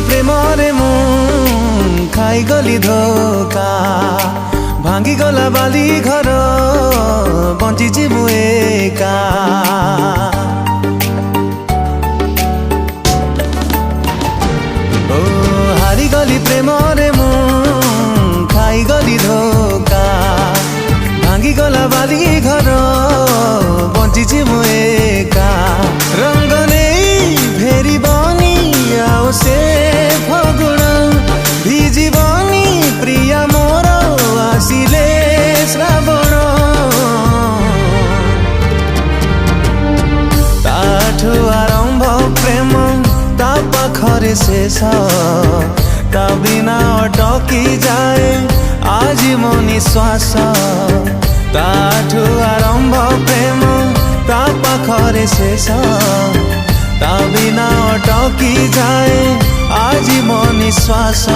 प्रेमरे मु खाइगली धोका भांगीगला बाली घर बंचिची मु एका ओ हारिगली प्रेमरे मु खाइगली धोका भांगीगला बाली घर बंचिची मु एका रंग नहीं फेरी बनी आओ से फगुण भिजिबनी प्रिया मोर आसिले श्रावण ताठु आरंभ प्रेम ता पाखरे शेष ता बिना अटकी जाए आज मो निश्वास ताठु आरंभ प्रेम ता पाखरे शेष ता बिना अटकी जाए आज मो निश्वास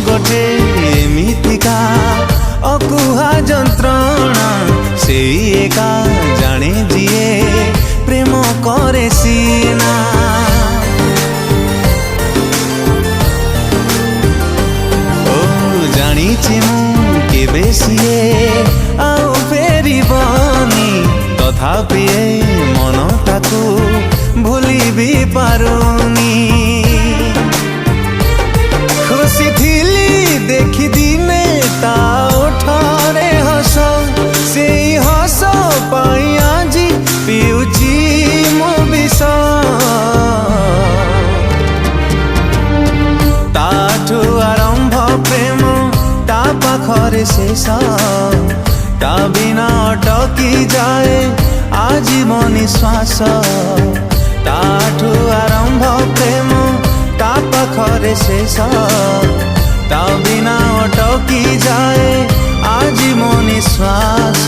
गोटे मिथिका अकुहा जंत्रणा से एका जाने जिए प्रेम करे सीना ओ जानी मु केबे सिए आउ फेरी बनी तथापि मन ताकू भूली भी पारुनी खुशी थिली देखी दिने ता उठारे हस से हस पाई आज पिउची मो विष ताठु आरंभ प्रेम ता पाखरे शेष ता बिना अटकी जाए आज मो निश्वास ताठु आरंभ प्रेम ता पाखरे शेष ता बिना अटकी जाए आज मो निश्वास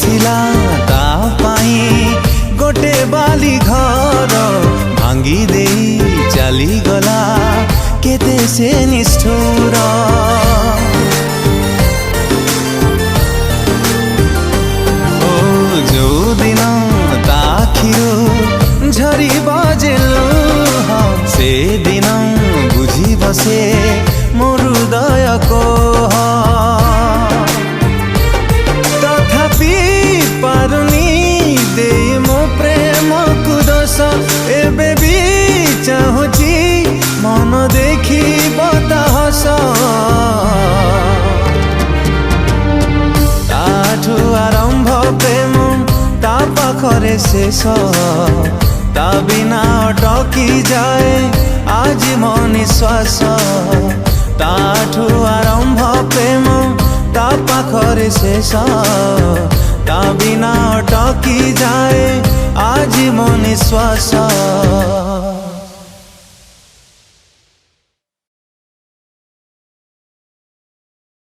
थिला ता पाई गोटे बाली घर भांगी दे चली गला केते से निष्ठुर ओ जो दिन ता आखिरु झरी बजेलु से दिन बुझी बसे मोर हृदय को पारुनी दे मो प्रेम को दोष एबे भी चाहूची मन देखी बता हस ताठु आरंभ प्रेम ता पाखरे शेष ता बिना अटकी जाए आज मो निश्वास ताठु आरंभ प्रेम ता पाखरे शेष ता बिना अटकी जाए आज मो निश्वास।